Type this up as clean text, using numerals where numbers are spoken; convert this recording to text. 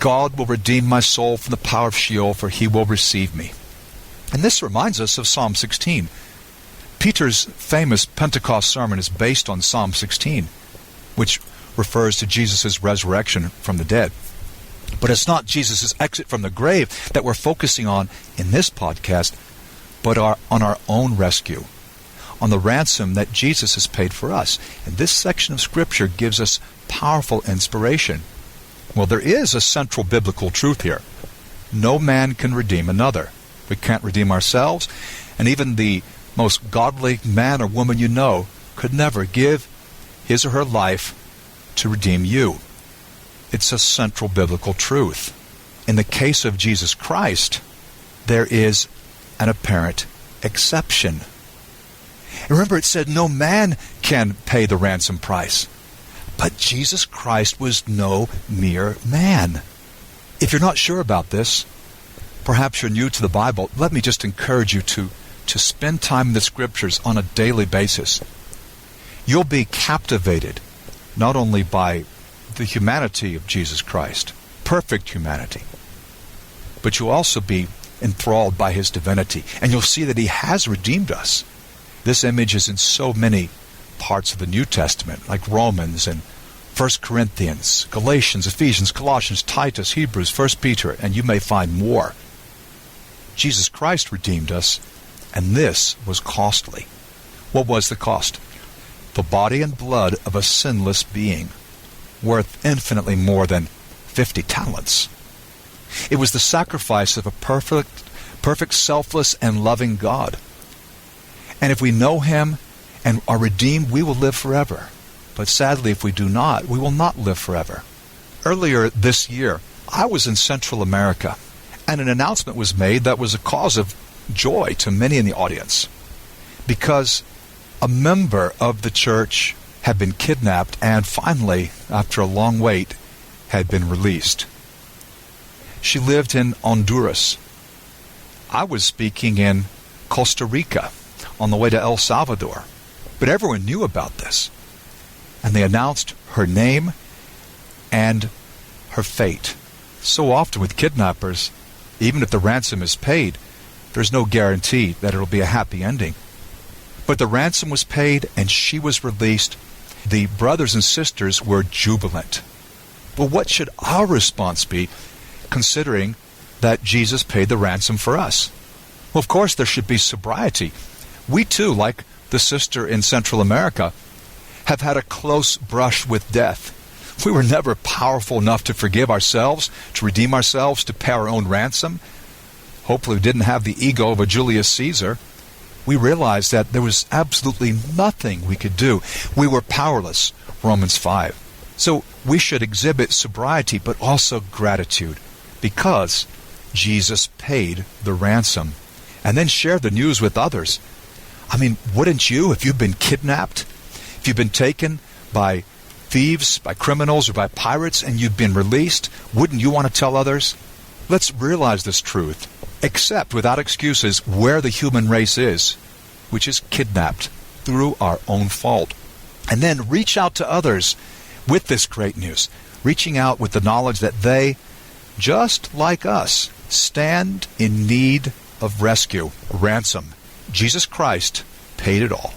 God will redeem my soul from the power of Sheol, for he will receive me. And this reminds us of Psalm 16. Peter's famous Pentecost sermon is based on Psalm 16, which refers to Jesus' resurrection from the dead. But it's not Jesus' exit from the grave that we're focusing on in this podcast, but on our own rescue, on the ransom that Jesus has paid for us. And this section of Scripture gives us powerful inspiration. Well, there is a central biblical truth here. No man can redeem another. We can't redeem ourselves, and even the most godly man or woman you know could never give his or her life to redeem you. It's a central biblical truth. In the case of Jesus Christ, there is an apparent exception. And remember, it said no man can pay the ransom price. But Jesus Christ was no mere man. If you're not sure about this, perhaps you're new to the Bible, let me just encourage you to spend time in the Scriptures on a daily basis. You'll be captivated not only by the humanity of Jesus Christ, perfect humanity, but you'll also be enthralled by his divinity, and you'll see that he has redeemed us. This image is in so many parts of the New Testament, like Romans and 1 Corinthians, Galatians, Ephesians, Colossians, Titus, Hebrews, 1 Peter, and you may find more. Jesus Christ redeemed us, and this was costly. What was the cost? The body and blood of a sinless being, worth infinitely more than 50 talents. It was the sacrifice of a perfect, selfless, and loving God. And if we know him and are redeemed, we will live forever. But sadly, if we do not, we will not live forever. Earlier this year, I was in Central America, and an announcement was made that was a cause of joy to many in the audience, because a member of the church had been kidnapped and finally, after a long wait, had been released. She lived in Honduras. I was speaking in Costa Rica on the way to El Salvador, but everyone knew about this, and they announced her name and her fate. So often with kidnappers, even if the ransom is paid, there's no guarantee that it'll be a happy ending. But the ransom was paid and she was released. The brothers and sisters were jubilant. But what should our response be, considering that Jesus paid the ransom for us? Well, of course, there should be sobriety. We too, like the sister in Central America, have had a close brush with death. We were never powerful enough to forgive ourselves, to redeem ourselves, to pay our own ransom. Hopefully we didn't have the ego of a Julius Caesar. We realized that there was absolutely nothing we could do. We were powerless, Romans 5. So we should exhibit sobriety, but also gratitude, because Jesus paid the ransom. And then share the news with others. I mean, wouldn't you, if you've been kidnapped, if you've been taken by thieves, by criminals, or by pirates, and you've been released, wouldn't you want to tell others? Let's realize this truth. Accept without excuses where the human race is, which is kidnapped through our own fault. And then reach out to others with this great news, reaching out with the knowledge that they, just like us, stand in need of rescue, ransom. Jesus Christ paid it all.